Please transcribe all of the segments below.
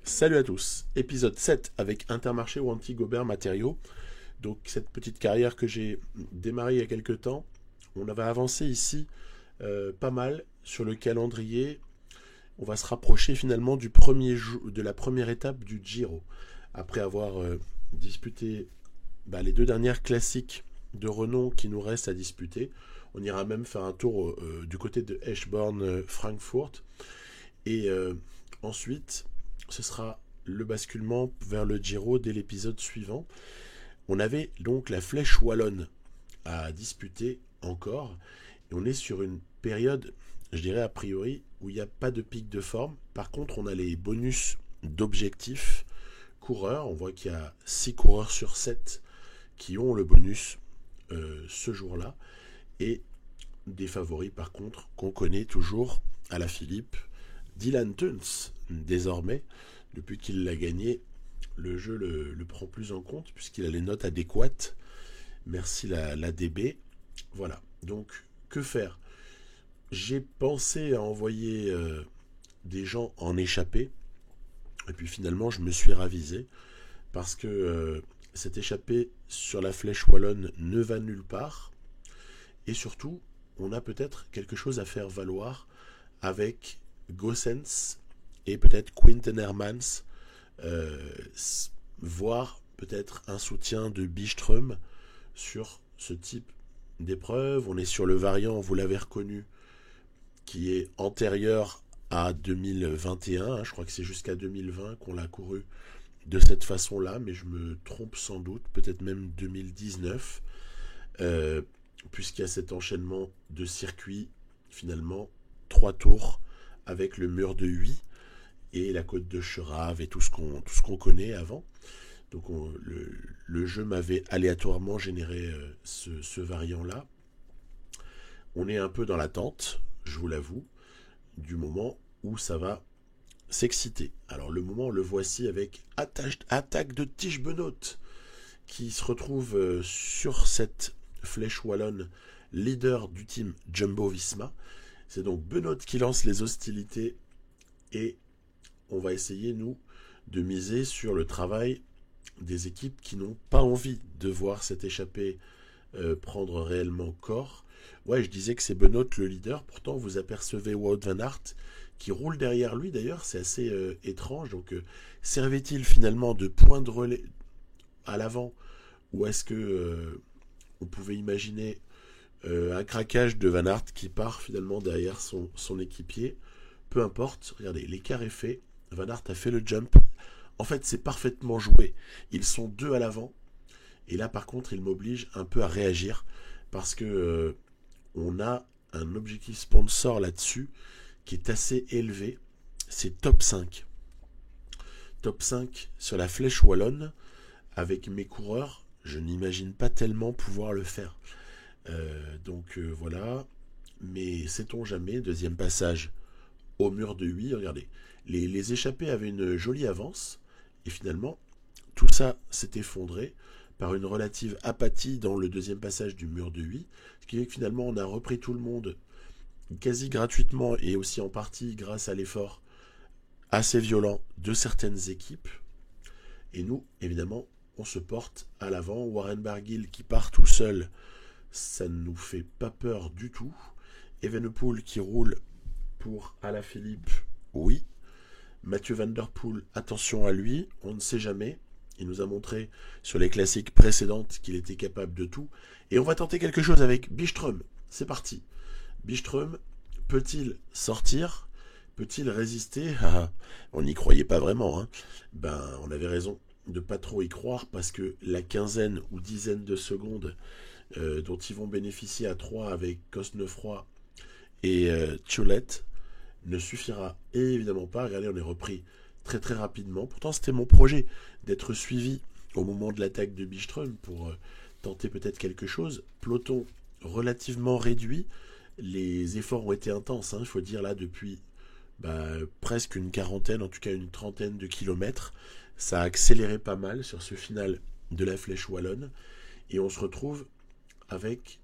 Salut à tous, épisode 7 avec Intermarché ou Anti-Gobert Matériaux. Donc cette petite carrière que j'ai démarrée il y a quelques temps, on va avancer ici pas mal sur le calendrier. On va se rapprocher finalement de la première étape du Giro. Après avoir disputé les deux dernières classiques de renom qui nous restent à disputer, on ira même faire un tour du côté de Eschborn-Frankfurt. Et ensuite, ce sera le basculement vers le Giro dès l'épisode suivant. On avait donc la Flèche Wallonne à disputer encore. Et on est sur une période, je dirais a priori, où il n'y a pas de pic de forme. Par contre, on a les bonus d'objectifs coureurs. On voit qu'il y a 6 coureurs sur 7 qui ont le bonus ce jour-là. Et des favoris, par contre, qu'on connaît toujours à la Philippe. Dylan Teuns, désormais, depuis qu'il l'a gagné, le jeu le prend plus en compte puisqu'il a les notes adéquates. Merci la DB. Voilà. Donc, que faire? J'ai pensé à envoyer des gens en échappée. Et puis finalement, je me suis ravisé parce que cette échappée sur la Flèche Wallonne ne va nulle part. Et surtout, on a peut-être quelque chose à faire valoir avec Gossens et peut-être Quinten Hermans, voire peut-être un soutien de Byström sur ce type d'épreuve. On est sur le variant, vous l'avez reconnu, qui est antérieur à 2021. Je crois que c'est jusqu'à 2020 qu'on l'a couru de cette façon-là, mais je me trompe sans doute, peut-être même 2019, puisqu'il y a cet enchaînement de circuits, finalement, 3 tours avec le mur de Huy et la côte de Cherave et tout ce qu'on connaît avant. Donc le jeu m'avait aléatoirement généré ce variant-là. On est un peu dans l'attente, je vous l'avoue, du moment où ça va s'exciter. Alors le moment, le voici avec attaque de Tige Benoît qui se retrouve sur cette Flèche Wallonne, leader du team Jumbo-Visma. C'est donc Benoît qui lance les hostilités et on va essayer, nous, de miser sur le travail des équipes qui n'ont pas envie de voir cette échappée prendre réellement corps. Ouais, je disais que c'est Benoît le leader, pourtant vous apercevez Wout van Aert qui roule derrière lui d'ailleurs, c'est assez étrange. Donc servait-il finalement de point de relais à l'avant ou est-ce que on pouvait imaginer un craquage de Van Aert qui part finalement derrière son équipier? Peu importe, regardez, l'écart est fait, Van Aert a fait le jump. En fait, c'est parfaitement joué. Ils sont deux à l'avant. Et là, par contre, il m'oblige un peu à réagir parce que on a un objectif sponsor là-dessus qui est assez élevé. C'est top 5. Top 5 sur la Flèche Wallonne. Avec mes coureurs, je n'imagine pas tellement pouvoir le faire. Donc voilà. Mais sait-on jamais, deuxième passage au mur de Huy, regardez. Les échappés avaient une jolie avance. Et finalement, tout ça s'est effondré par une relative apathie dans le deuxième passage du mur de Huy, ce qui fait que finalement on a repris tout le monde quasi gratuitement et aussi en partie grâce à l'effort assez violent de certaines équipes. Et nous, évidemment, on se porte à l'avant. Warren Barguil qui part tout seul, ça ne nous fait pas peur du tout. Evenepoel qui roule pour Alaphilippe, oui. Mathieu Van Der Poel, attention à lui, on ne sait jamais. Il nous a montré sur les classiques précédentes qu'il était capable de tout. Et on va tenter quelque chose avec Byström. C'est parti. Byström, peut-il sortir? Peut-il résister? On n'y croyait pas vraiment. Hein. On avait raison de pas trop y croire parce que la quinzaine ou dizaine de secondes dont ils vont bénéficier à 3 avec Cosnefroy et Cholet ne suffira évidemment pas. Regardez, on est repris très très rapidement. Pourtant, c'était mon projet d'être suivi au moment de l'attaque de Byström pour tenter peut-être quelque chose. Peloton relativement réduit. Les efforts ont été intenses, il faut dire là, depuis presque une quarantaine, en tout cas une trentaine de kilomètres. Ça a accéléré pas mal sur ce final de la Flèche Wallonne. Et on se retrouve avec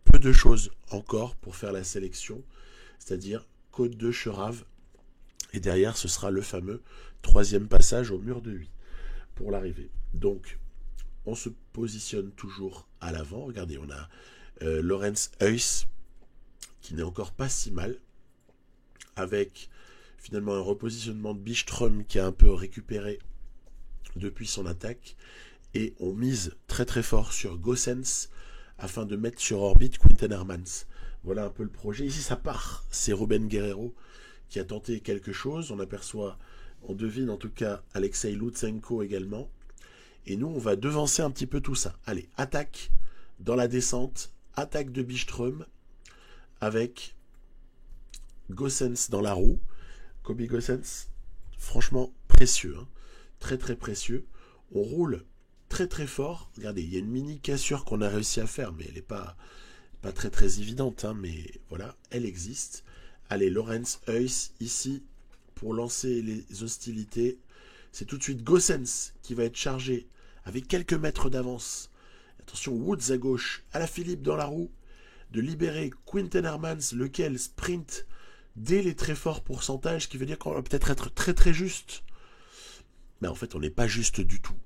peu de choses encore pour faire la sélection. C'est-à-dire Côte de Cherave. Et derrière, ce sera le fameux troisième passage au mur de 8 pour l'arrivée. Donc, on se positionne toujours à l'avant. Regardez, on a Lorenz Heuss, qui n'est encore pas si mal, avec finalement un repositionnement de Byström qui a un peu récupéré depuis son attaque. Et on mise très très fort sur Gosens afin de mettre sur orbite Quinten Hermans. Voilà un peu le projet. Ici, ça part. C'est Ruben Guerrero qui a tenté quelque chose. On devine en tout cas Alexei Lutsenko également. Et nous, on va devancer un petit peu tout ça. Allez, attaque dans la descente, attaque de Byström avec Gosens dans la roue. Kobe Gosens, franchement précieux, hein. Très très précieux. On roule très très fort. Regardez, il y a une mini cassure qu'on a réussi à faire, mais elle n'est pas très très évidente, hein, mais voilà, elle existe. Allez, Lorenz Heuss ici pour lancer les hostilités. C'est tout de suite Gosens qui va être chargé avec quelques mètres d'avance. Attention, Woods à gauche, à la Philippe dans la roue, de libérer Quinten Hermans, lequel sprint dès les très forts pourcentages, ce qui veut dire qu'on va peut-être être très très juste. Mais en fait, on n'est pas juste du tout.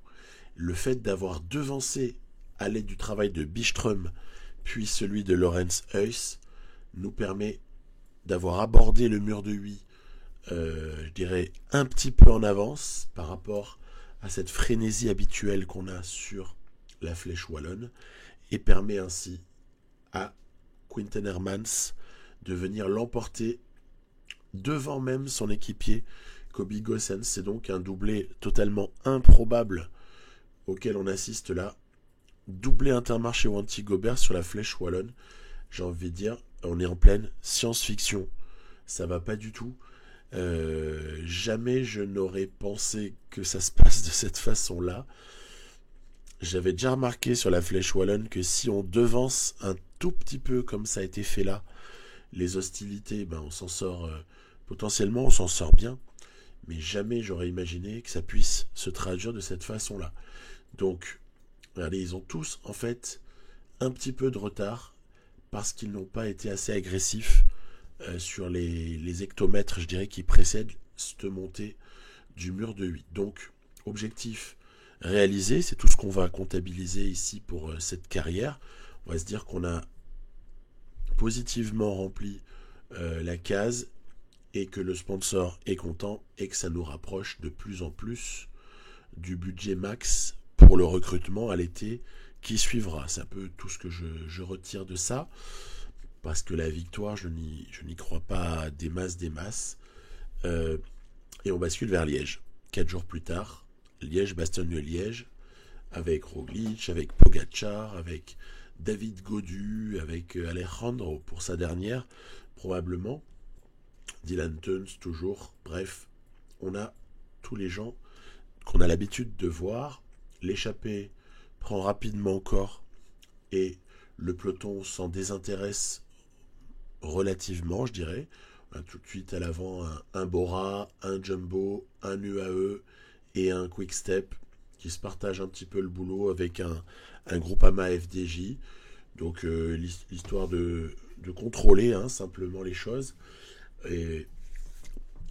Le fait d'avoir devancé à l'aide du travail de Byström, puis celui de Lorenz Heuss, nous permet d'avoir abordé le mur de 8, je dirais, un petit peu en avance par rapport à cette frénésie habituelle qu'on a sur la flèche wallonne, et permet ainsi à Quinten Hermans de venir l'emporter devant même son équipier Kobe Gosens. C'est donc un doublé totalement improbable auquel on assiste là. Doublé Intermarché chez Wanty Gobert sur la flèche wallonne. J'ai envie de dire, on est en pleine science-fiction. Ça va pas du tout. Jamais je n'aurais pensé que ça se passe de cette façon-là. J'avais déjà remarqué sur la flèche wallonne que si on devance un tout petit peu comme ça a été fait là, les hostilités, on s'en sort potentiellement, on s'en sort bien, mais jamais j'aurais imaginé que ça puisse se traduire de cette façon-là. Donc, regardez, ils ont tous en fait un petit peu de retard parce qu'ils n'ont pas été assez agressifs sur les hectomètres, je dirais, qui précèdent cette montée du mur de 8. Donc, objectif réalisé, c'est tout ce qu'on va comptabiliser ici pour cette carrière. On va se dire qu'on a positivement rempli la case et que le sponsor est content et que ça nous rapproche de plus en plus du budget max pour le recrutement à l'été qui suivra. C'est un peu tout ce que je retire de ça, parce que la victoire, je n'y crois pas des masses. Et on bascule vers Liège. 4 jours plus tard, Liège-Bastogne-Liège, avec Roglic, avec Pogacar, avec David Gaudu, avec Alejandro pour sa dernière, probablement. Dylan Teuns, toujours. Bref, on a tous les gens qu'on a l'habitude de voir. L'échappée prend rapidement corps et le peloton s'en désintéresse relativement, je dirais. On a tout de suite à l'avant un Bora, un Jumbo, un UAE et un Quick Step qui se partagent un petit peu le boulot avec un Groupama FDJ. Donc l'histoire de contrôler simplement les choses. Et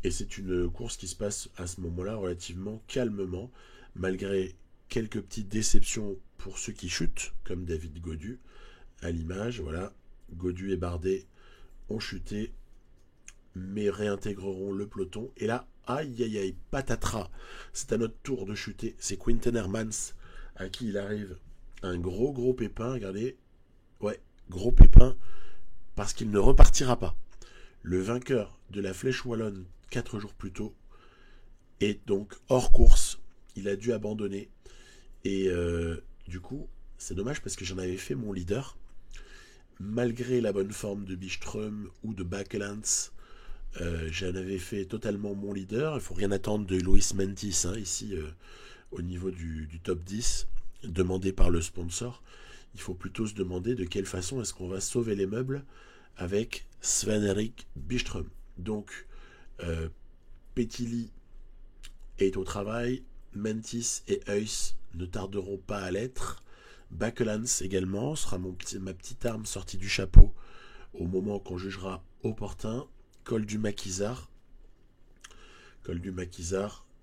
c'est une course qui se passe à ce moment-là relativement calmement, malgré quelques petites déceptions pour ceux qui chutent, comme David Gaudu, à l'image. Voilà, Gaudu et Bardet ont chuté, mais réintégreront le peloton. Et là, aïe aïe aïe, patatras, c'est à notre tour de chuter. C'est Quinten Hermans à qui il arrive un gros pépin. Regardez, ouais, gros pépin, parce qu'il ne repartira pas. Le vainqueur de la Flèche Wallonne 4 jours plus tôt est donc hors course. Il a dû abandonner. Et du coup, c'est dommage parce que j'en avais fait mon leader. Malgré la bonne forme de Byström ou de Bakelants, j'en avais fait totalement mon leader. Il ne faut rien attendre de Luis Mentis ici au niveau du top 10 demandé par le sponsor. Il faut plutôt se demander de quelle façon est-ce qu'on va sauver les meubles avec Sven-Erik Byström. Donc, Petili est au travail, Mentis et Heuss ne tarderont pas à l'être. Bakelants également sera ma petite arme sortie du chapeau au moment qu'on jugera opportun. Col du Maquisard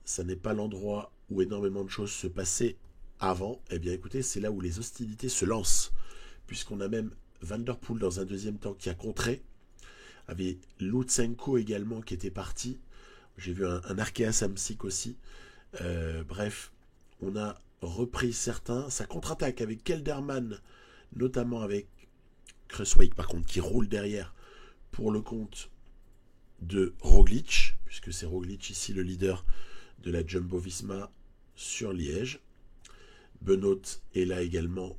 ça n'est pas l'endroit où énormément de choses se passaient avant, eh bien écoutez, c'est là où les hostilités se lancent, puisqu'on a même Van Der Poel dans un deuxième temps qui a contré, avait Lutsenko également qui était parti, j'ai vu un Arkea Samsic aussi, bref, on a repris certains, ça contre-attaque avec Kelderman, notamment avec Kruijswijk par contre qui roule derrière pour le compte de Roglic, puisque c'est Roglic ici le leader de la Jumbo-Visma sur Liège. Benoît est là également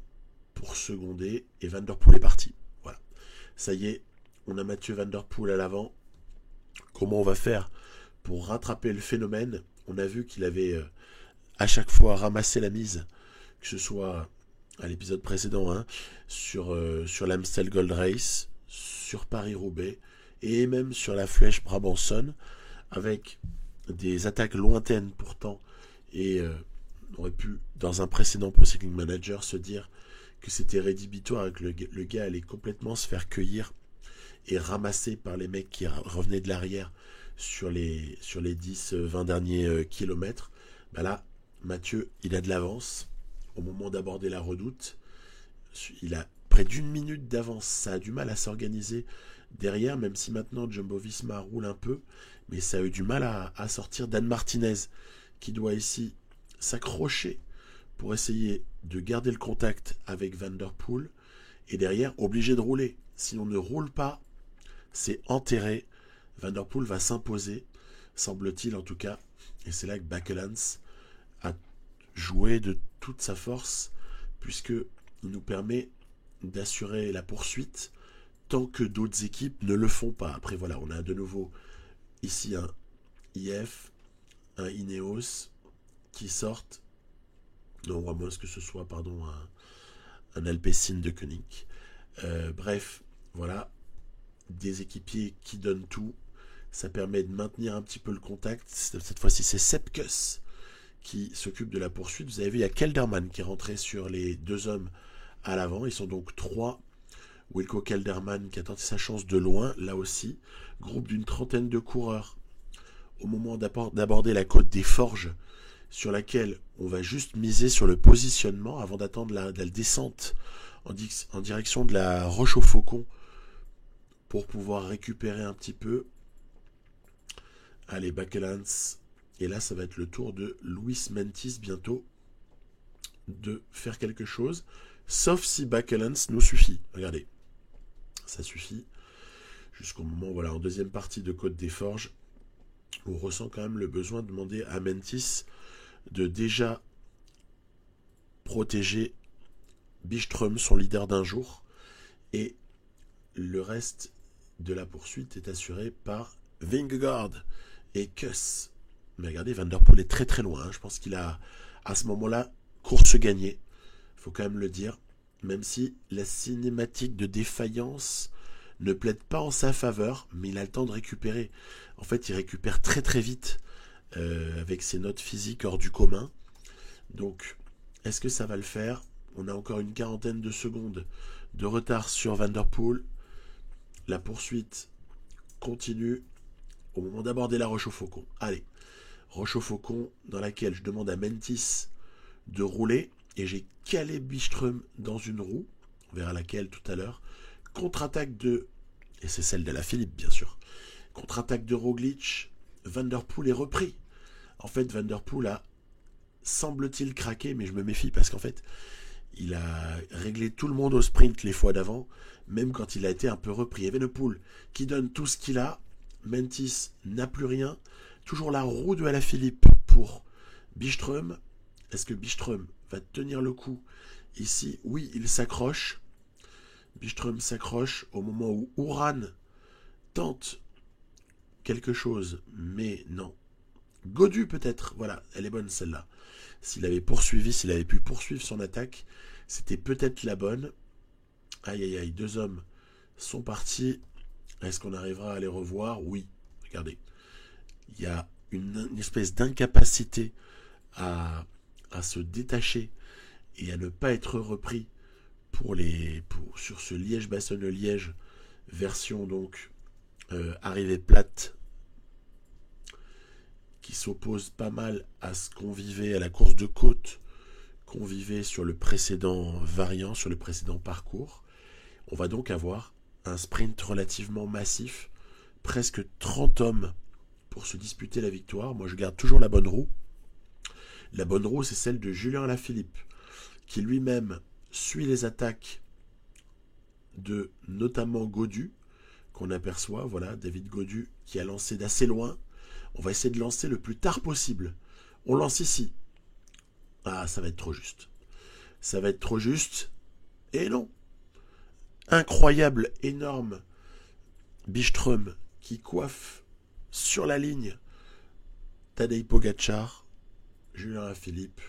pour seconder et Van Der Poel est parti. Voilà. Ça y est, on a Mathieu Van Der Poel à l'avant. Comment on va faire pour rattraper le phénomène? On a vu qu'il avait à chaque fois ramassé la mise, que ce soit à l'épisode précédent, sur l'Amstel Gold Race, sur Paris-Roubaix et même sur la Flèche Brabançonne, avec des attaques lointaines pourtant, et on aurait pu, dans un précédent Pro Cycling Manager, se dire que c'était rédhibitoire et que le gars allait complètement se faire cueillir et ramasser par les mecs qui revenaient de l'arrière sur les 10-20 derniers kilomètres. Bah là, Mathieu, il a de l'avance au moment d'aborder la redoute. Il a près d'une minute d'avance. Ça a du mal à s'organiser derrière, même si maintenant Jumbo-Visma roule un peu, mais ça a eu du mal à sortir. Dan Martinez, qui doit ici s'accrocher pour essayer de garder le contact avec Van Der Poel, et derrière, obligé de rouler. Si on ne roule pas, c'est enterré. Van Der Poel va s'imposer, semble-t-il en tout cas, et c'est là que Bakelans a joué de toute sa force, puisqu'il nous permet d'assurer la poursuite tant que d'autres équipes ne le font pas. Après voilà, on a de nouveau ici un IF, un Ineos qui sortent, non, à moins que ce soit, pardon, un Alpecin de Koenig. Bref, voilà, des équipiers qui donnent tout. Ça permet de maintenir un petit peu le contact. Cette fois-ci, c'est Sepkus qui s'occupe de la poursuite. Vous avez vu, il y a Kelderman qui est rentré sur les deux hommes à l'avant. Ils sont donc 3. Wilco Kelderman qui a tenté sa chance de loin, là aussi. Groupe d'une trentaine de coureurs au moment d'aborder la côte des Forges, sur laquelle on va juste miser sur le positionnement avant d'attendre la descente en direction de la Roche au Faucon pour pouvoir récupérer un petit peu. Allez, Bakelans. Et là, ça va être le tour de Luis Mentis bientôt de faire quelque chose. Sauf si Bakelans nous suffit. Regardez. Ça suffit. Jusqu'au moment, voilà, en deuxième partie de Côte des Forges, on ressent quand même le besoin de demander à Mentis de déjà protéger Byström, son leader d'un jour. Et le reste de la poursuite est assuré par Vingegaard et Kuss. Mais regardez, Van Der Poel est très très loin. Je pense qu'il a, à ce moment-là, course gagnée. Il faut quand même le dire. Même si la cinématique de défaillance ne plaide pas en sa faveur, mais il a le temps de récupérer. En fait, il récupère très très vite avec ses notes physiques hors du commun. Donc, est-ce que ça va le faire? On a encore une quarantaine de secondes de retard sur Van Der Poel. La poursuite continue au moment d'aborder la Roche au Faucon. Allez, Roche au Faucon dans laquelle je demande à Mentis de rouler et j'ai calé Byström dans une roue, on verra laquelle tout à l'heure. Contre-attaque de, et c'est celle de la Philippe bien sûr, contre-attaque de Roglic, Van Der Poel est repris. En fait, Van Der Poel a, semble-t-il, craqué, mais je me méfie parce qu'en fait, il a réglé tout le monde au sprint les fois d'avant, même quand il a été un peu repris. Evenepoel qui donne tout ce qu'il a, Mentis n'a plus rien, toujours la roue de Alaphilippe pour Byström. Est-ce que Byström va tenir le coup ici? Oui, il s'accroche. Byström s'accroche au moment où Uran tente quelque chose, mais non. Godu peut-être, voilà, elle est bonne celle-là. S'il avait pu poursuivre son attaque, c'était peut-être la bonne. Aïe aïe aïe, deux hommes sont partis. Est-ce qu'on arrivera à les revoir? Oui, regardez. Il y a une espèce d'incapacité à se détacher et à ne pas être repris sur ce Liège-Bastogne-Liège version donc arrivée plate qui s'oppose pas mal à ce qu'on vivait à la course de côte, qu'on vivait sur le précédent variant, sur le précédent parcours. On va donc avoir un sprint relativement massif, presque 30 hommes pour se disputer la victoire. Moi, je garde toujours la bonne roue. La bonne roue, c'est celle de Julien Alaphilippe, qui lui-même suit les attaques de notamment Gaudu, qu'on aperçoit, voilà, David Gaudu qui a lancé d'assez loin. On va essayer de lancer le plus tard possible. On lance ici. Ah, ça va être trop juste. Ça va être trop juste. Et non. Incroyable, énorme Byström qui coiffe sur la ligne Tadej Pogačar, Julien Alaphilippe,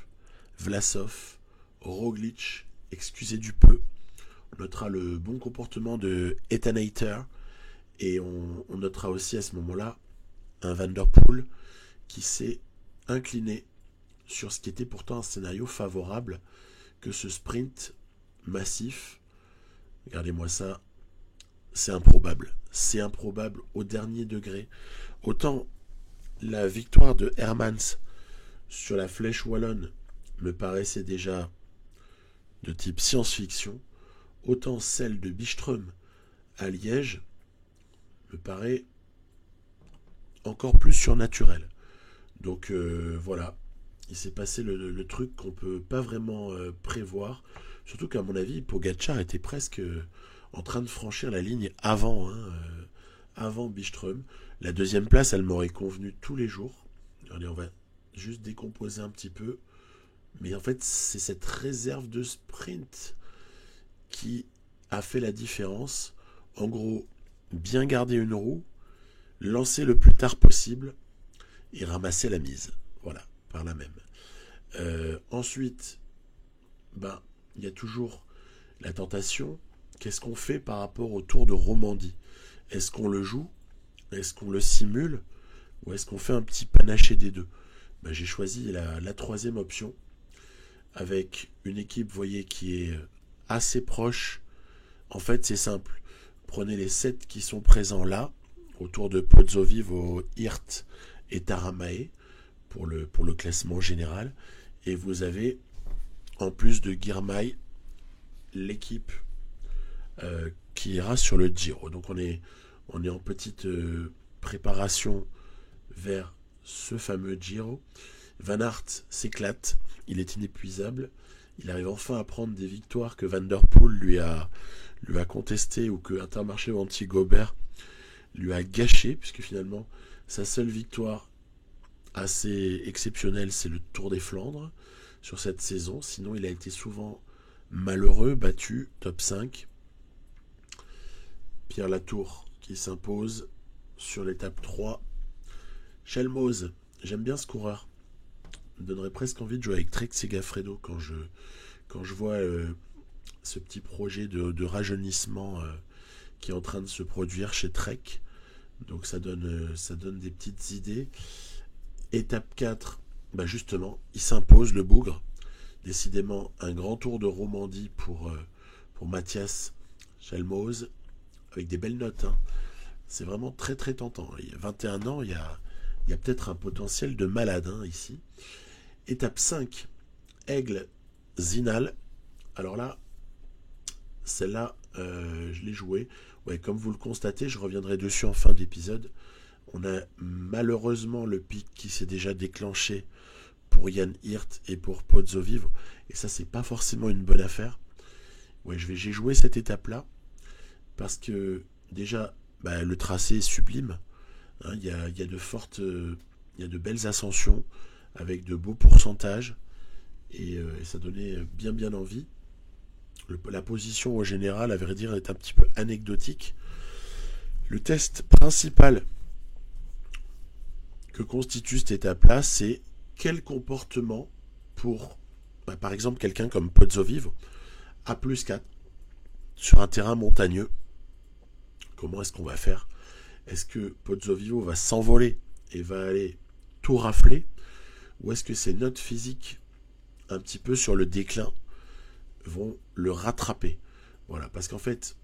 Vlasov, Roglic, excusez du peu. On notera le bon comportement de Ethan Hayter et on notera aussi à ce moment-là un Van Der Poel qui s'est incliné sur ce qui était pourtant un scénario favorable que ce sprint massif. Regardez-moi ça, c'est improbable. C'est improbable au dernier degré. Autant la victoire de Hermans sur la Flèche Wallonne me paraissait déjà de type science-fiction, autant celle de Byström à Liège me paraît encore plus surnaturelle. Donc voilà, il s'est passé le truc qu'on ne peut pas vraiment prévoir. Surtout qu'à mon avis, Pogačar était presque en train de franchir la ligne avant, avant Byström. La deuxième place, elle m'aurait convenu tous les jours. Allez, on va juste décomposer un petit peu. Mais en fait, c'est cette réserve de sprint qui a fait la différence. En gros, bien garder une roue, lancer le plus tard possible et ramasser la mise. Voilà, par là même. Ensuite, il y a toujours la tentation. Qu'est-ce qu'on fait par rapport au Tour de Romandie? Est-ce qu'on le joue? Est-ce qu'on le simule? Ou est-ce qu'on fait un petit panaché des deux? J'ai choisi la troisième option avec une équipe, vous voyez, qui est assez proche. En fait, c'est simple. Prenez les 7 qui sont présents là, autour de Pozzovivo, Hirt et Taramae, pour le classement général. Et vous avez, en plus de Girmay, l'équipe qui ira sur le Giro. Donc on est en petite préparation vers ce fameux Giro. Van Aert s'éclate, il est inépuisable. Il arrive enfin à prendre des victoires que Van Der Poel lui a contestées ou que Intermarché ou Anti-Gobert lui a gâché, puisque finalement sa seule victoire assez exceptionnelle, c'est le Tour des Flandres sur cette saison. Sinon, il a été souvent malheureux, battu, top 5. Pierre Latour qui s'impose sur l'étape 3. Chelmoz, j'aime bien ce coureur. Me donnerait presque envie de jouer avec Trek Segafredo quand je vois ce petit projet de rajeunissement qui est en train de se produire chez Trek. Donc ça donne des petites idées. Étape 4, justement, il s'impose, le bougre. Décidément, un grand tour de Romandie pour Mathias Chelmoz, avec des belles notes. C'est vraiment très très tentant. Il y a 21 ans, il y a peut-être un potentiel de malade ici. Étape 5, Aigle Zinal. Alors là, celle-là, je l'ai jouée. Ouais, comme vous le constatez, je reviendrai dessus en fin d'épisode. On a malheureusement le pic qui s'est déjà déclenché pour Jan Hirt et pour Pozzovivo. Et ça, c'est pas forcément une bonne affaire. Ouais, j'ai joué cette étape-là parce que déjà, le tracé est sublime. Il y a de belles ascensions avec de beaux pourcentages et ça donnait bien envie. La position au général, à vrai dire, est un petit peu anecdotique. Le test principal que constitue cette étape-là, c'est quel comportement pour, par exemple, quelqu'un comme Pozzovivo, à plus 4, sur un terrain montagneux. Comment est-ce qu'on va faire? Est-ce que Pozzovivo va s'envoler et va aller tout rafler? Ou est-ce que ses notes physiques, un petit peu sur le déclin, vont le rattraper? Voilà, parce qu'en fait,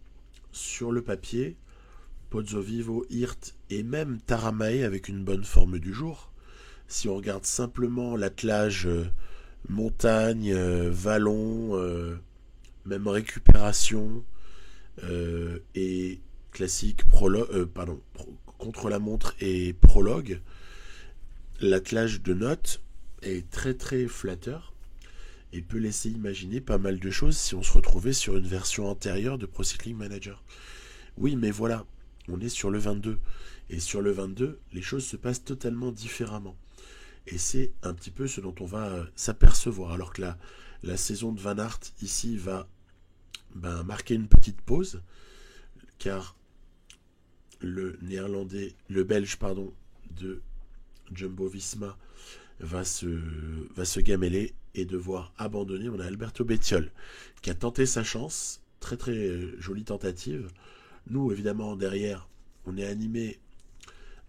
sur le papier, Pozzovivo, Hirt et même Taramae avec une bonne forme du jour, Si on regarde simplement l'attelage montagne, vallon, même récupération et classique contre-la-montre et prologue, l'attelage de notes est très très flatteur et peut laisser imaginer pas mal de choses si on se retrouvait sur une version antérieure de Pro Cycling Manager. Oui, mais voilà, on est sur le 22. Et sur le 22, les choses se passent totalement différemment. Et c'est un petit peu ce dont on va s'apercevoir. Alors que la saison de Van Aert, ici, va marquer une petite pause, car le Belge, de Jumbo-Visma va se gameler et devoir abandonner. On a Alberto Bettiol qui a tenté sa chance, très très jolie tentative. Nous, évidemment, derrière, on est animé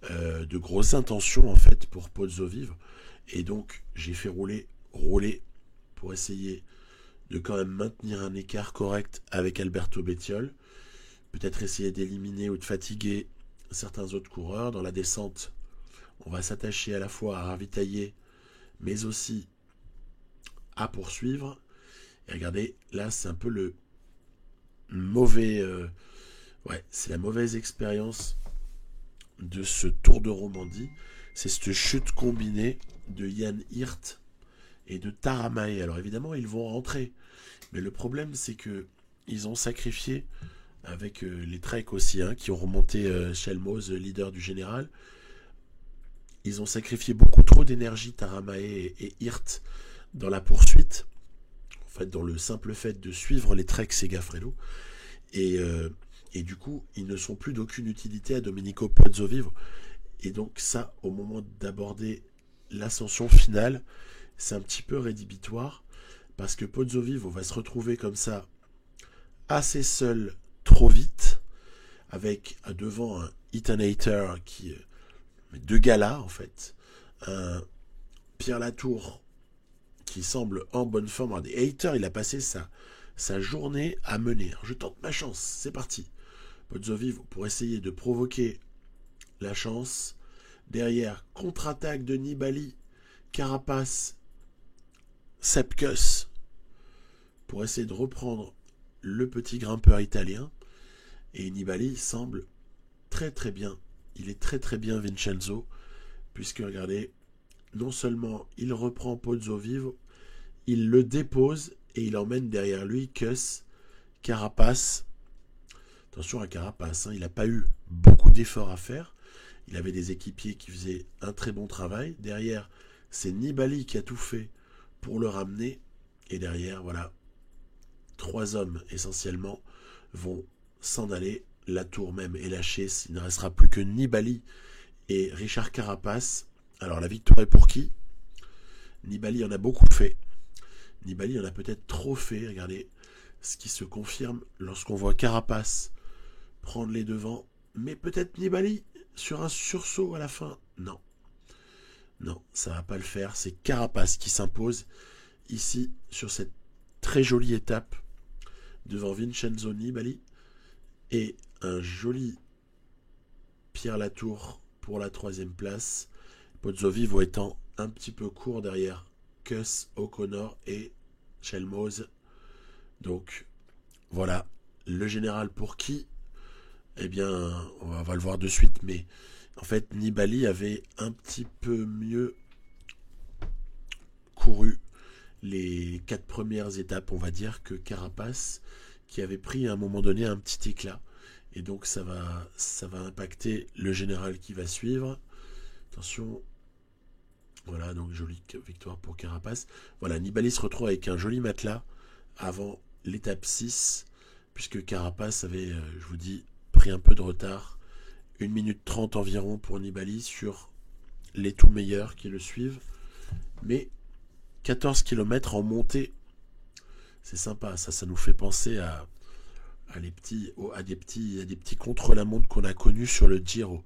de grosses intentions en fait pour Pozzo Vivo, et donc j'ai fait rouler pour essayer de quand même maintenir un écart correct avec Alberto Bettiol, peut-être essayer d'éliminer ou de fatiguer certains autres coureurs. Dans la descente, on va s'attacher à la fois à ravitailler mais aussi à poursuivre. Et regardez, là c'est un peu le mauvais c'est la mauvaise expérience de ce Tour de Romandie. C'est cette chute combinée de Jan Hirt et de Taramae. Alors évidemment ils vont rentrer, mais le problème c'est que ils ont sacrifié avec les Trek aussi, qui ont remonté Chelmoz, leader du général. Ils ont sacrifié beaucoup trop d'énergie, Taramae et Hirt, dans la poursuite, en fait dans le simple fait de suivre les Trek Segafredo, et du coup ils ne sont plus d'aucune utilité à Domenico Pozzovivo. Et donc ça, au moment d'aborder l'ascension finale, c'est un petit peu rédhibitoire, parce que Pozzovivo va se retrouver comme ça assez seul trop vite, avec devant un Ethan qui deux galas en fait, un Pierre Latour qui semble en bonne forme. Alors, des haters, il a passé sa journée à mener. Alors, je tente ma chance, c'est parti. Pozzovivo pour essayer de provoquer la chance. Derrière, contre-attaque de Nibali, Carapace, Sepkus pour essayer de reprendre le petit grimpeur italien. Et Nibali semble très très bien. Il est très très bien, Vincenzo, puisque regardez, non seulement il reprend Pozzovivo, il le dépose et il emmène derrière lui Kuss, Carapace. Attention à Carapace, il n'a pas eu beaucoup d'efforts à faire. Il avait des équipiers qui faisaient un très bon travail. Derrière, c'est Nibali qui a tout fait pour le ramener. Et derrière, voilà, 3 hommes essentiellement vont s'en aller. La tour même est lâchée. Il ne restera plus que Nibali et Richard Carapace. Alors la victoire est pour qui? Nibali en a beaucoup fait. Nibali en a peut-être trop fait. Regardez ce qui se confirme lorsqu'on voit Carapace prendre les devants. Mais peut-être Nibali sur un sursaut à la fin. Non. Non, ça va pas le faire. C'est Carapace qui s'impose ici sur cette très jolie étape devant Vincenzo Nibali et un joli Pierre Latour pour la 3e place. Pozzovivo étant un petit peu court derrière Kuss, O'Connor et Chelmoz. Donc voilà, le général pour qui? Eh bien, on va le voir de suite, mais en fait, Nibali avait un petit peu mieux couru les 4 premières étapes, on va dire, que Carapace, qui avait pris à un moment donné un petit éclat. Et donc ça va impacter le général qui va suivre. Attention. Voilà, donc jolie victoire pour Carapace. Voilà, Nibali se retrouve avec un joli matelas avant l'étape 6, puisque Carapace avait, je vous dis, pris un peu de retard. 1 minute 30 environ pour Nibali sur les tout meilleurs qui le suivent. Mais 14 km en montée, c'est sympa. Ça nous fait penser à des petits contre-la-montre qu'on a connus sur le Giro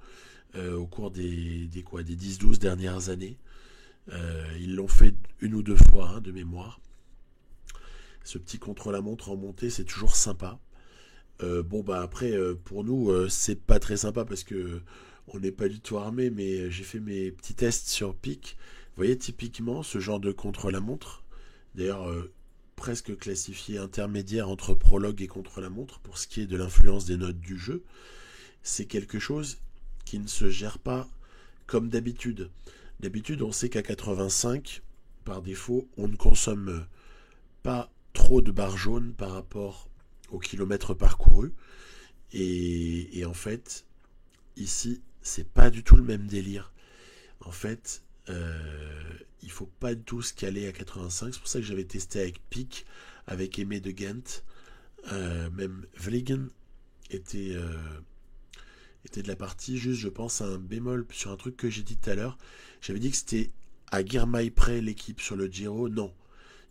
au cours des 10-12 dernières années. Ils l'ont fait 1 ou 2 fois de mémoire. Ce petit contre-la-montre en montée, c'est toujours sympa. Après, pour nous, c'est pas très sympa parce que on n'est pas du tout armé, mais j'ai fait mes petits tests sur Pic. Vous voyez, typiquement, ce genre de contre-la-montre, d'ailleurs, presque classifié intermédiaire entre prologue et contre-la-montre pour ce qui est de l'influence des notes du jeu, c'est quelque chose qui ne se gère pas comme d'habitude. D'habitude, on sait qu'à 85, par défaut, on ne consomme pas trop de barres jaunes par rapport au kilomètre parcouru. Et en fait, ici, c'est pas du tout le même délire. En fait, il faut pas du tout se caler à 85. C'est pour ça que j'avais testé avec Pic, avec Aimé de Ghent. Même Vliegen était, était de la partie. Juste, je pense à un bémol sur un truc que j'ai dit tout à l'heure. J'avais dit que c'était à Girmay près l'équipe sur le Giro. Non,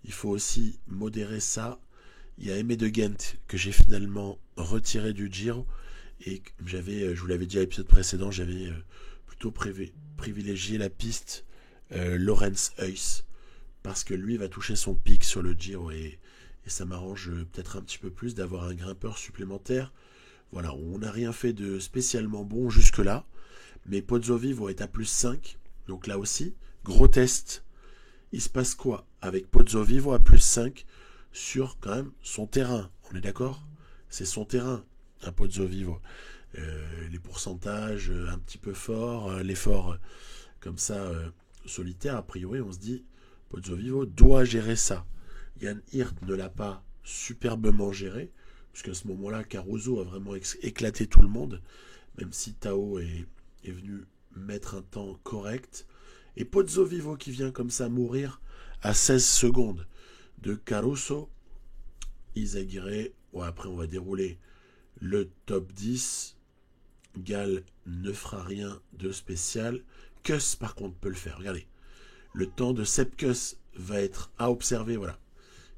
il faut aussi modérer ça. Il y a Aimé de Ghent que j'ai finalement retiré du Giro. Et je vous l'avais dit à l'épisode précédent, j'avais plutôt privilégié la piste Lorenz Heuss parce que lui va toucher son pic sur le Giro et ça m'arrange peut-être un petit peu plus d'avoir un grimpeur supplémentaire. Voilà, on n'a rien fait de spécialement bon jusque-là, mais Pozzovivo est à plus 5, donc là aussi, gros test. Il se passe quoi avec Pozzovivo à plus 5 sur quand même son terrain? On est d'accord? C'est son terrain, un Pozzovivo. Les pourcentages un petit peu forts, l'effort comme ça solitaire, a priori on se dit Pozzovivo doit gérer ça. Jan Hirt ne l'a pas superbement géré, puisqu'à ce moment-là Caruso a vraiment éclaté tout le monde, même si Tao est venu mettre un temps correct. Et Pozzovivo qui vient comme ça mourir à 16 secondes de Caruso. Izagirre, ouais, après on va dérouler le top 10. Gall ne fera rien de spécial. Kuss par contre peut le faire. Regardez. Le temps de Sepp Kuss va être à observer. Voilà.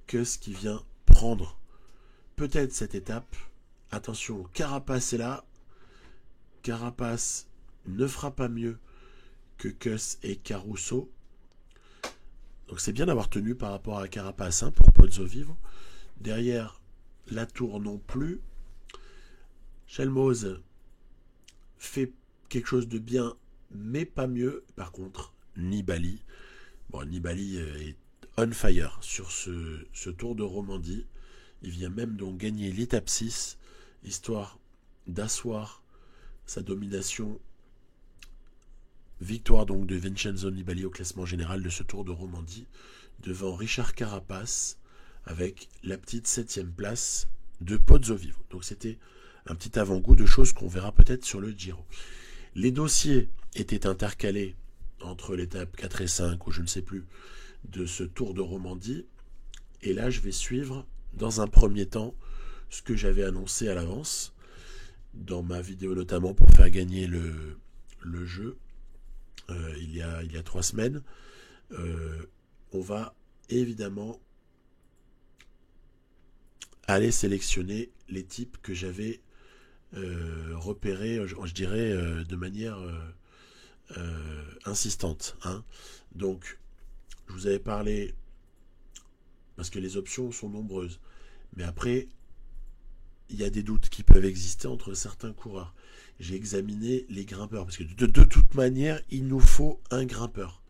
Kuss qui vient prendre peut-être cette étape. Attention, Carapace est là. Carapace ne fera pas mieux que Kuss et Caruso. Donc c'est bien d'avoir tenu par rapport à Carapace pour Pozzovivo. Derrière, Latour non plus. Schelmoz fait quelque chose de bien, mais pas mieux. Par contre, Nibali. Bon, Nibali est on fire sur ce Tour de Romandie. Il vient même donc gagner l'étape 6, histoire d'asseoir sa domination. Victoire donc de Vincenzo Nibali au classement général de ce Tour de Romandie, devant Richard Carapace, avec la petite 7e place de Pozzovivo. Donc c'était un petit avant-goût de choses qu'on verra peut-être sur le Giro. Les dossiers étaient intercalés entre l'étape 4 et 5, ou je ne sais plus, de ce Tour de Romandie. Et là, je vais suivre, dans un premier temps, ce que j'avais annoncé à l'avance, dans ma vidéo notamment pour faire gagner le jeu, il y a 3 semaines. On va évidemment aller sélectionner les types que j'avais repérés, je dirais, de manière insistante. Donc, je vous avais parlé, parce que les options sont nombreuses, mais après, il y a des doutes qui peuvent exister entre certains coureurs. J'ai examiné les grimpeurs, parce que de toute manière, il nous faut un grimpeur.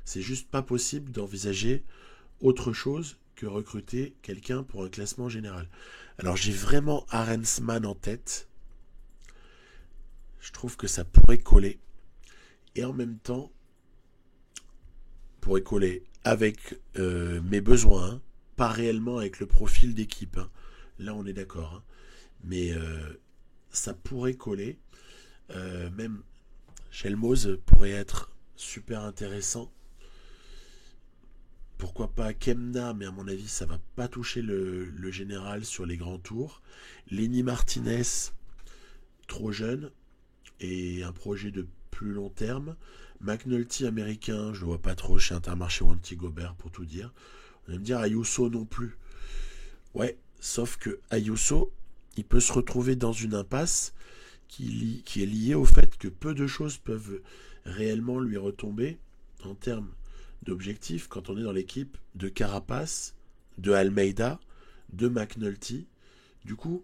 C'est juste pas possible d'envisager autre chose que recruter quelqu'un pour un classement général. Alors j'ai vraiment Arensman en tête. Je trouve que ça pourrait coller. Et en même temps, pourrait coller avec mes besoins, pas réellement avec le profil d'équipe. Là on est d'accord. Mais ça pourrait coller. Même Schelmoz pourrait être super intéressant. Pourquoi pas Kemna, mais à mon avis, ça va pas toucher le général sur les grands tours. Lenny Martinez, trop jeune, et un projet de plus long terme. McNulty américain, je le vois pas trop chez Intermarché ou Antigobert, pour tout dire. On va me dire Ayuso non plus. Ouais, sauf que Ayuso, il peut se retrouver dans une impasse qui est liée au fait que peu de choses peuvent réellement lui retomber en termes d'objectifs quand on est dans l'équipe de Carapace, de Almeida, de McNulty. Du coup,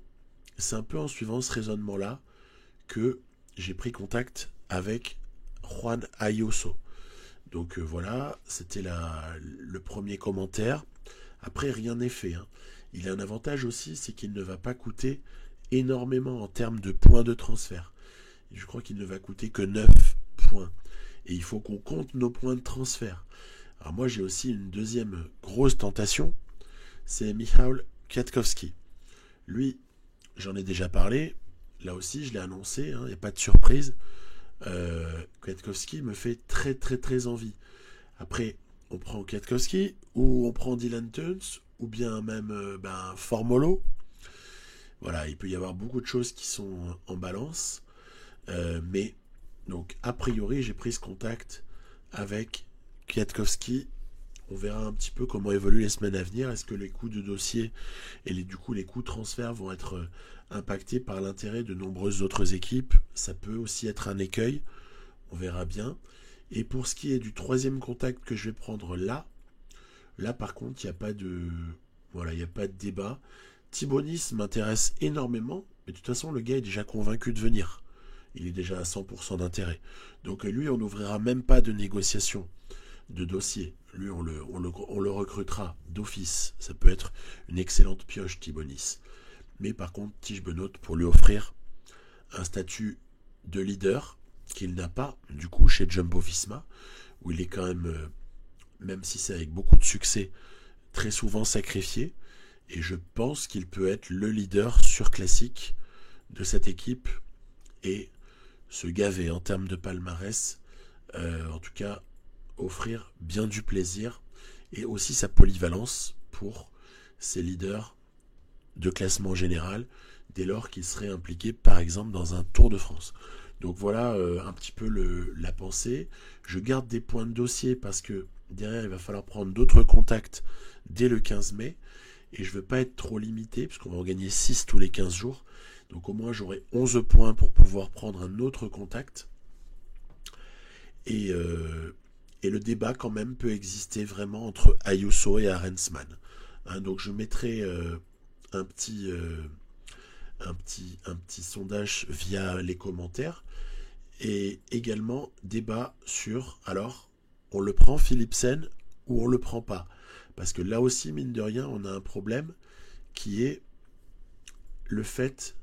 c'est un peu en suivant ce raisonnement-là que j'ai pris contact avec Juan Ayuso. Donc voilà, c'était le premier commentaire. Après, rien n'est fait, hein. Il a un avantage aussi, c'est qu'il ne va pas coûter énormément en termes de points de transfert. Je crois qu'il ne va coûter que 9 points. Et il faut qu'on compte nos points de transfert. Alors moi, j'ai aussi une deuxième grosse tentation, c'est Michał Kwiatkowski. Lui, j'en ai déjà parlé. Là aussi, je l'ai annoncé, il n'y a pas de surprise. Kwiatkowski me fait très très très envie. Après, on prend Kwiatkowski, ou on prend Dylan Teuns, ou bien même Formolo. Voilà, il peut y avoir beaucoup de choses qui sont en balance. Mais, donc, a priori, j'ai pris ce contact avec Kwiatkowski. On verra un petit peu comment évoluent les semaines à venir. Est-ce que les coûts de dossier et du coup les coûts de transfert vont être impactés par l'intérêt de nombreuses autres équipes? Ça peut aussi être un écueil. On verra bien. Et pour ce qui est du troisième contact que je vais prendre là par contre, il n'y a pas de... Voilà, il n'y a pas de débat. Thibaut Nice m'intéresse énormément, mais de toute façon, le gars est déjà convaincu de venir. Il est déjà à 100% d'intérêt. Donc lui, on n'ouvrira même pas de négociation de dossier. Lui, on le recrutera d'office. Ça peut être une excellente pioche, Thibaut Nice. Mais par contre, Tige Benoît, pour lui offrir un statut de leader qu'il n'a pas, du coup, chez Jumbo-Visma, où il est quand même si c'est avec beaucoup de succès, très souvent sacrifié. Et je pense qu'il peut être le leader surclassique de cette équipe et se gaver en termes de palmarès. En tout cas, offrir bien du plaisir et aussi sa polyvalence pour ses leaders de classement général dès lors qu'il serait impliqué par exemple dans un Tour de France. Donc voilà un petit peu la pensée. Je garde des points de dossier parce que derrière il va falloir prendre d'autres contacts dès le 15 mai et je ne veux pas être trop limité puisqu'on va en gagner 6 tous les 15 jours. Donc au moins j'aurai 11 points pour pouvoir prendre un autre contact. Et le débat quand même peut exister vraiment entre Ayuso et Arensman. Donc je mettrai un petit sondage via les commentaires. Et également débat sur, alors, on le prend Philipsen ou on le prend pas. Parce que là aussi, mine de rien, on a un problème qui est le fait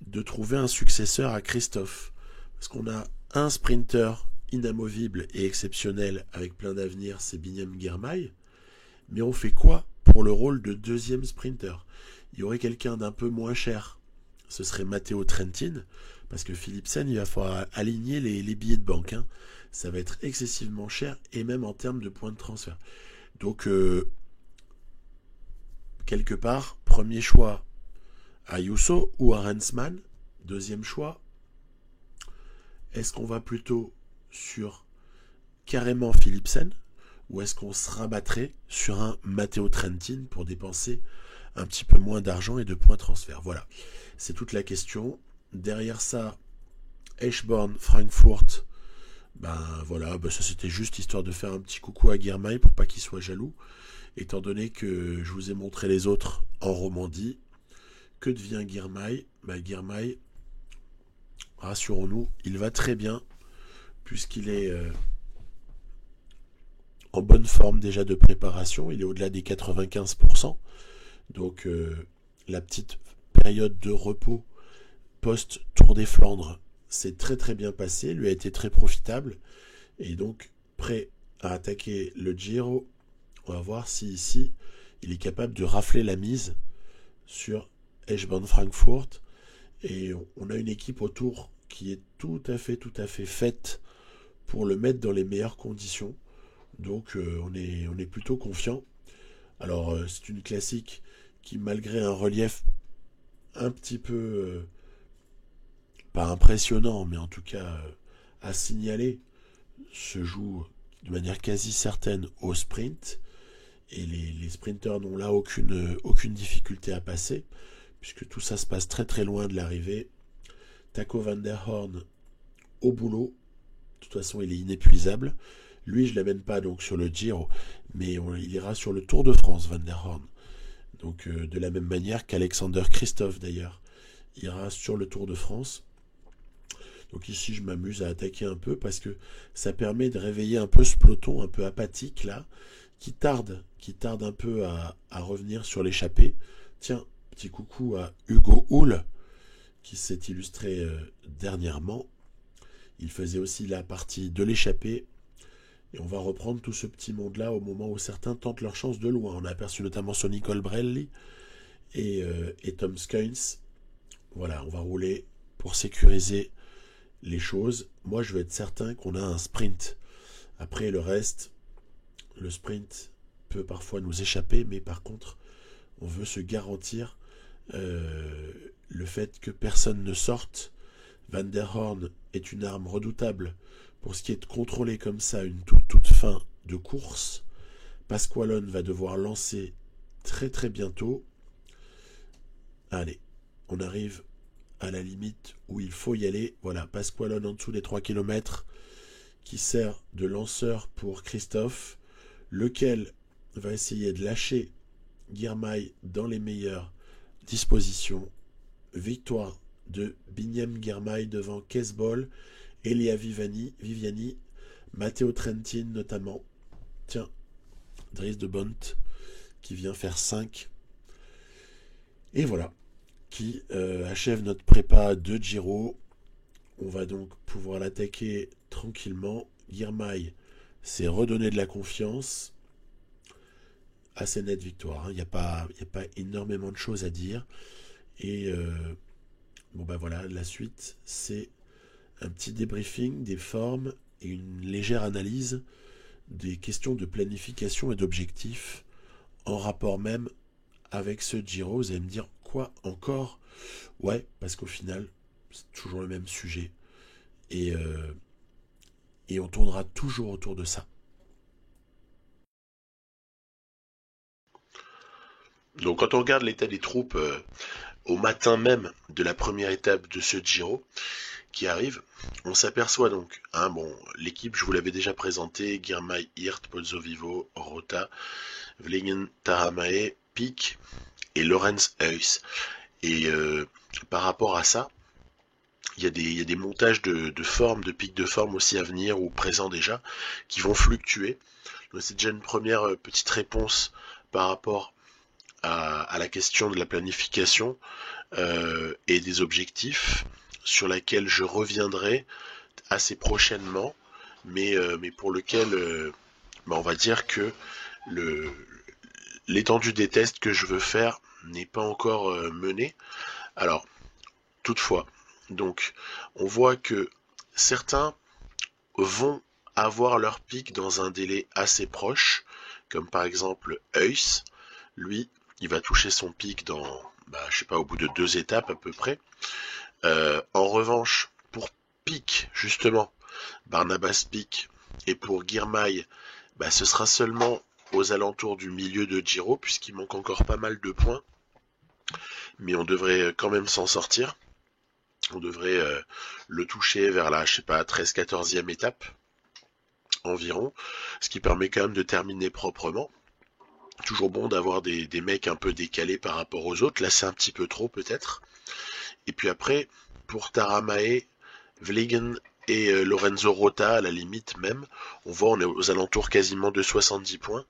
de trouver un successeur à Christophe. Parce qu'on a un sprinter inamovible et exceptionnel avec plein d'avenir, c'est Biniam Girmay. Mais on fait quoi pour le rôle de deuxième sprinter? Il y aurait quelqu'un d'un peu moins cher. Ce serait Matteo Trentin. Parce que Philipsen, il va falloir aligner les billets de banque. Ça va être excessivement cher et même en termes de points de transfert. Donc, quelque part, premier choix, Ayuso ou Arensman. Deuxième choix, est-ce qu'on va plutôt sur carrément Philipsen ou est-ce qu'on se rabattrait sur un Matteo Trentin pour dépenser un petit peu moins d'argent et de points de transfert? Voilà, c'est toute la question. Derrière ça, Eschborn, Frankfurt, voilà, ça c'était juste histoire de faire un petit coucou à Girmay pour pas qu'il soit jaloux, étant donné que je vous ai montré les autres en Romandie. Que devient Girmay? Girmay, rassurons-nous, il va très bien, puisqu'il est en bonne forme déjà de préparation, il est au-delà des 95%, donc la petite période de repos post-Tour des Flandres s'est très très bien passé, lui a été très profitable, et donc prêt à attaquer le Giro. On va voir si ici il est capable de rafler la mise sur Eschborn Frankfurt, et on a une équipe autour qui est tout à fait faite pour le mettre dans les meilleures conditions, donc on est plutôt confiant. Alors c'est une classique qui, malgré un relief un petit peu pas impressionnant, mais en tout cas à signaler, se joue de manière quasi certaine au sprint, et les sprinteurs n'ont là aucune difficulté à passer, puisque tout ça se passe très très loin de l'arrivée. Taco van der Horn au boulot, de toute façon il est inépuisable. Lui je ne l'amène pas donc sur le Giro, mais il ira sur le Tour de France, Van der Horn. Donc de la même manière qu'Alexander Christophe d'ailleurs ira sur le Tour de France. Donc ici, je m'amuse à attaquer un peu parce que ça permet de réveiller un peu ce peloton un peu apathique là, qui tarde un peu à revenir sur l'échappée. Tiens, petit coucou à Hugo Hull, qui s'est illustré dernièrement. Il faisait aussi la partie de l'échappée. Et on va reprendre tout ce petit monde-là au moment où certains tentent leur chance de loin. On a aperçu notamment Sonny Colbrelli et Tom Skynes. Voilà, on va rouler pour sécuriser les choses. Moi, je veux être certain qu'on a un sprint. Après, le reste, le sprint peut parfois nous échapper, mais par contre, on veut se garantir le fait que personne ne sorte. Van der Horn est une arme redoutable pour ce qui est de contrôler comme ça une toute fin de course. Pasqualone va devoir lancer très très bientôt. Allez, on arrive à la limite où il faut y aller. Voilà, Pasqualone en dessous des 3 km qui sert de lanceur pour Christophe, lequel va essayer de lâcher Girmay dans les meilleures dispositions. Victoire de Binyam Girmay devant Kesbol, Elia Viviani, Matteo Trentin notamment. Tiens, Dries de Bont qui vient faire 5. Et voilà, qui achève notre prépa de Giro. On va donc pouvoir l'attaquer tranquillement. Girmay s'est redonné de la confiance. Assez nette victoire, il n'y a pas énormément de choses à dire. Et bon ben voilà, la suite c'est un petit débriefing des formes et une légère analyse des questions de planification et d'objectifs en rapport même avec ce Giro. Vous allez me dire quoi encore? Ouais, parce qu'au final c'est toujours le même sujet et on tournera toujours autour de ça. Donc quand on regarde l'état des troupes au matin même de la première étape de ce Giro qui arrive, on s'aperçoit donc, l'équipe je vous l'avais déjà présentée, Girmay, Hirt, Pozzovivo, Rota, Vlegen, Taramae, Pic et Lorenz Huys. Et par rapport à ça, il y a des montages de formes, de pics de forme aussi à venir ou présents déjà, qui vont fluctuer. Donc c'est déjà une première petite réponse par rapport à la question de la planification et des objectifs sur laquelle je reviendrai assez prochainement, mais pour lequel on va dire que l'étendue des tests que je veux faire n'est pas encore menée. Alors, toutefois, donc, on voit que certains vont avoir leur pic dans un délai assez proche, comme par exemple Huys. Lui, il va toucher son pic dans, je sais pas, au bout de 2 étapes à peu près. En revanche, pour Pic, justement, Barnabas Pic, et pour Girmay, ce sera seulement aux alentours du milieu de Giro, puisqu'il manque encore pas mal de points. Mais on devrait quand même s'en sortir. On devrait le toucher vers la, je sais pas, 13-14e étape environ, ce qui permet quand même de terminer proprement. Toujours bon d'avoir des mecs un peu décalés par rapport aux autres. Là, c'est un petit peu trop peut-être. Et puis après, pour Taramae, Vlegen et Lorenzo Rota, à la limite même, on est aux alentours quasiment de 70 points.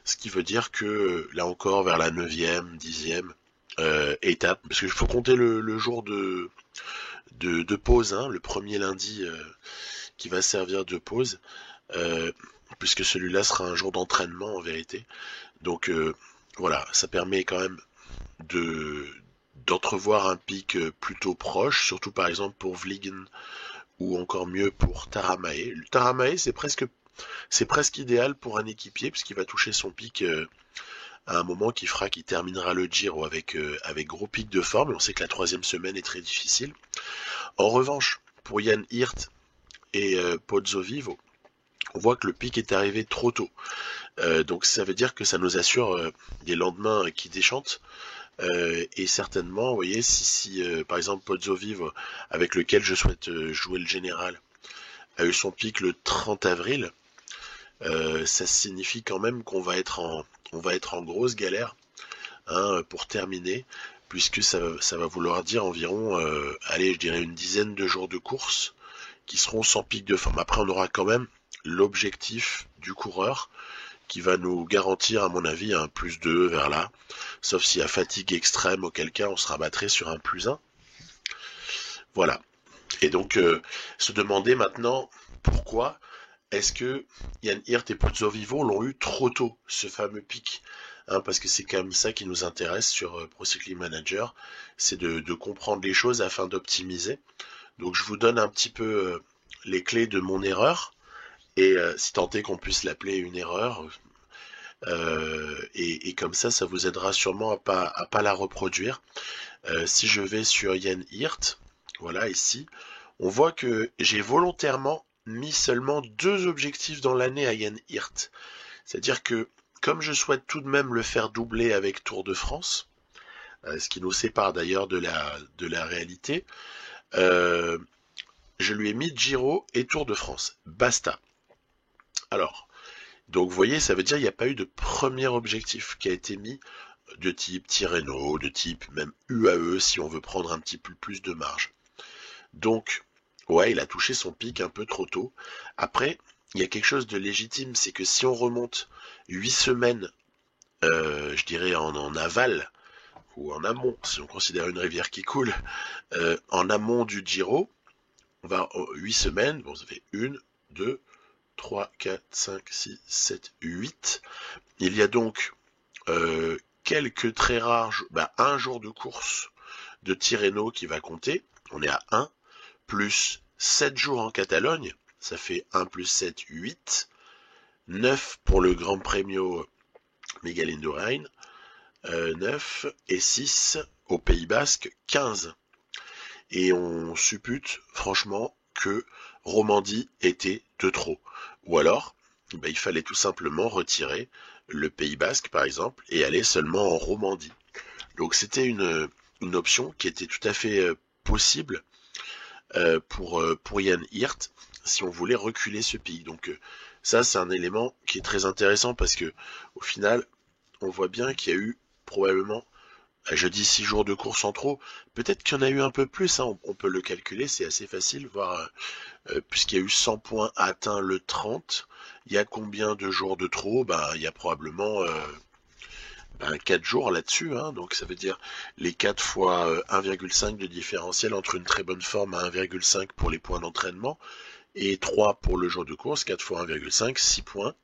Ce qui veut dire que là encore, vers la 9e, 10e étape, parce qu'il faut compter le jour de pause, hein, le premier lundi qui va servir de pause, puisque celui-là sera un jour d'entraînement en vérité. Donc voilà, ça permet quand même d'entrevoir un pic plutôt proche, surtout par exemple pour Vlegen ou encore mieux pour Taramae. Le Taramae, c'est presque idéal pour un équipier puisqu'il va toucher son pic à un moment qui fera qu'il terminera le Giro avec gros pic de forme. Et on sait que la 3e semaine est très difficile. En revanche, pour Jan Hirt et Pozzovivo, on voit que le pic est arrivé trop tôt. Donc ça veut dire que ça nous assure des lendemains qui déchantent. Et certainement, vous voyez, si par exemple Pozzovivo, avec lequel je souhaite jouer le général, a eu son pic le 30 avril, ça signifie quand même qu'on va être en grosse galère pour terminer, puisque ça va vouloir dire environ, allez, je dirais une dizaine de jours de course qui seront sans pic de forme. Après, on aura quand même l'objectif du coureur qui va nous garantir, à mon avis, un +2 vers là. Sauf s'il y a fatigue extrême, auquel cas on se rabattrait sur un +1. Voilà. Et donc, se demander maintenant pourquoi est-ce que Ian Hirt et Pozzovivo l'ont eu trop tôt, ce fameux pic, hein, parce que c'est quand même ça qui nous intéresse sur Pro Cycling Manager, c'est de comprendre les choses afin d'optimiser. Donc je vous donne un petit peu les clés de mon erreur, et si tant est qu'on puisse l'appeler une erreur, et comme ça vous aidera sûrement à pas la reproduire. Si je vais sur Ian Hirt, voilà ici, on voit que j'ai volontairement mis seulement 2 objectifs dans l'année à Ian Hirt. C'est-à-dire que comme je souhaite tout de même le faire doubler avec Tour de France, ce qui nous sépare d'ailleurs de la réalité, je lui ai mis Giro et Tour de France. Basta. Alors, donc vous voyez, ça veut dire qu'il n'y a pas eu de premier objectif qui a été mis de type Tirreno, de type même UAE si on veut prendre un petit peu plus de marge. Donc, ouais, il a touché son pic un peu trop tôt. Après, il y a quelque chose de légitime, c'est que si on remonte 8 semaines, je dirais en aval, ou en amont, si on considère une rivière qui coule, en amont du Giro, on va 8 semaines, bon ça fait 1, 2, 3, 4, 5, 6, 7, 8. Il y a donc quelques très rares, un jour de course de Tirreno qui va compter, on est à 1, plus 7 jours en Catalogne, ça fait 1 plus 7, 8, 9 pour le Grand Premio Miguel Indurain, 9 et 6 au Pays Basque, 15. Et on suppute franchement que Romandie était de trop. Ou alors, il fallait tout simplement retirer le Pays Basque par exemple et aller seulement en Romandie. Donc c'était une option qui était tout à fait possible pour Ian Hirt si on voulait reculer ce pic. Donc ça c'est un élément qui est très intéressant parce que au final on voit bien qu'il y a eu probablement, je dis 6 jours de course en trop, peut-être qu'il y en a eu un peu plus, hein, on peut le calculer, c'est assez facile, voir puisqu'il y a eu 100 points atteints le 30, il y a combien de jours de trop? Il y a probablement 4 jours là-dessus, hein, donc ça veut dire les 4 fois 1,5 de différentiel entre une très bonne forme à 1,5 pour les points d'entraînement et 3 pour le jour de course, 4 fois 1,5, 6 points.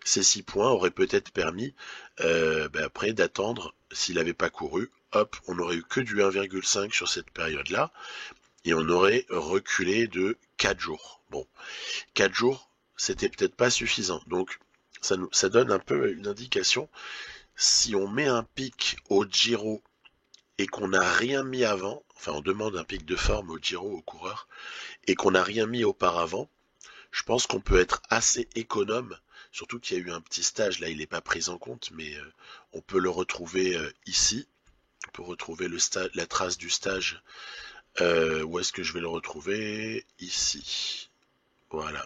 Ces 6 points auraient peut-être permis après d'attendre, s'il n'avait pas couru, hop, on n'aurait eu que du 1,5 sur cette période-là, et on aurait reculé de 4 jours. Bon, 4 jours, c'était peut-être pas suffisant, donc ça donne un peu une indication. Si on met un pic au Giro et qu'on n'a rien mis avant, enfin on demande un pic de forme au Giro au coureur, et qu'on n'a rien mis auparavant, je pense qu'on peut être assez économe, surtout qu'il y a eu un petit stage, là il n'est pas pris en compte, mais on peut le retrouver ici, on peut retrouver la trace du stage, où est-ce que je vais le retrouver? Ici, voilà.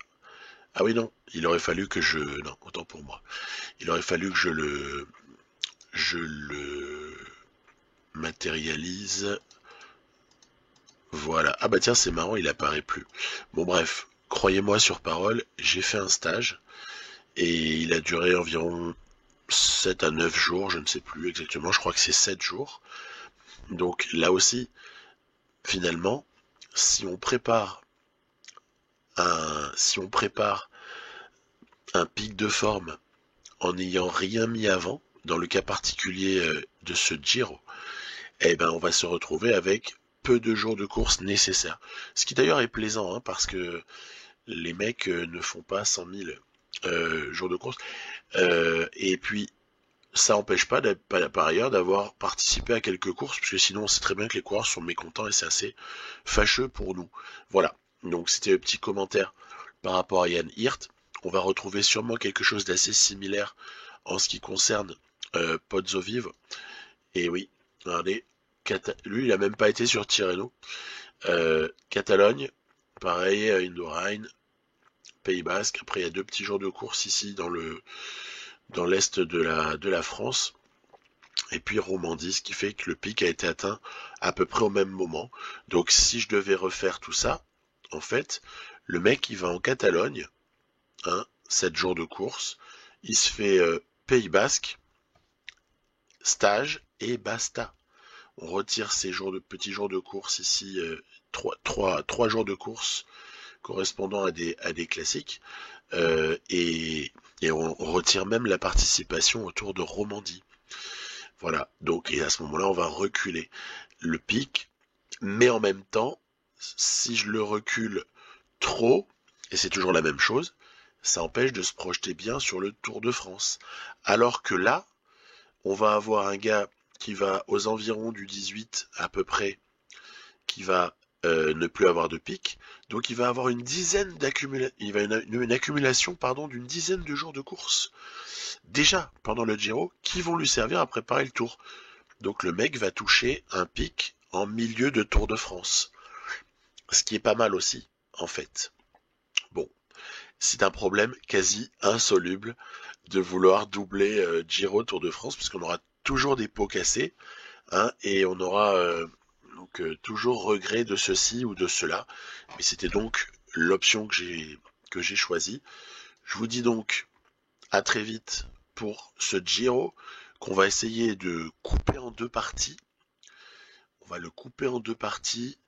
Ah oui non, il aurait fallu que non, autant pour moi, il aurait fallu que je le matérialise, voilà. Ah bah tiens c'est marrant, il apparaît plus. Bon bref, croyez-moi sur parole, j'ai fait un stage, et il a duré environ 7 à 9 jours, je ne sais plus exactement, je crois que c'est 7 jours. Donc là aussi, finalement, si on prépare un pic de forme en n'ayant rien mis avant, dans le cas particulier de ce Giro, on va se retrouver avec peu de jours de course nécessaires. Ce qui d'ailleurs est plaisant, hein, parce que les mecs ne font pas 100 000 jours de course. Et puis, ça n'empêche pas par ailleurs d'avoir participé à quelques courses, parce que sinon on sait très bien que les coureurs sont mécontents et c'est assez fâcheux pour nous. Voilà, donc c'était le petit commentaire par rapport à Ian Hirt. On va retrouver sûrement quelque chose d'assez similaire en ce qui concerne Pozzovivo. Et oui, regardez, lui il a même pas été sur Tirreno. Catalogne, pareil, Indurain, Pays Basque. Après il y a 2 petits jours de course ici dans l'est de la France, et puis Romandie, ce qui fait que le pic a été atteint à peu près au même moment. Donc si je devais refaire tout ça, en fait, le mec, il va en Catalogne, hein, 7 jours de course, il se fait Pays Basque, stage et basta. On retire ces petits jours de course ici, 3 jours de course correspondant à des classiques, et on retire même la participation au Tour de Romandie. Voilà, donc et à ce moment-là, on va reculer le pic, mais en même temps, si je le recule trop, et c'est toujours la même chose, ça empêche de se projeter bien sur le Tour de France. Alors que là, on va avoir un gars qui va aux environs du 18 à peu près, qui va ne plus avoir de pic, donc il va avoir une accumulation pardon d'une dizaine de jours de course déjà pendant le Giro qui vont lui servir à préparer le Tour. Donc le mec va toucher un pic en milieu de Tour de France, ce qui est pas mal aussi en fait. Bon, c'est un problème quasi insoluble de vouloir doubler Giro Tour de France, puisqu'on aura toujours des pots cassés, hein, et on aura toujours regret de ceci ou de cela. Mais c'était donc l'option que j'ai choisie. Je vous dis donc à très vite pour ce Giro qu'on va essayer de couper en 2 parties. On va le couper en 2 parties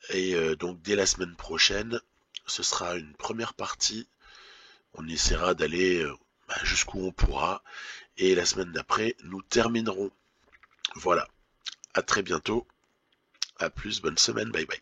et donc dès la semaine prochaine, ce sera une première partie. On essaiera d'aller jusqu'où on pourra et la semaine d'après, nous terminerons. Voilà. À très bientôt. À plus. Bonne semaine. Bye bye.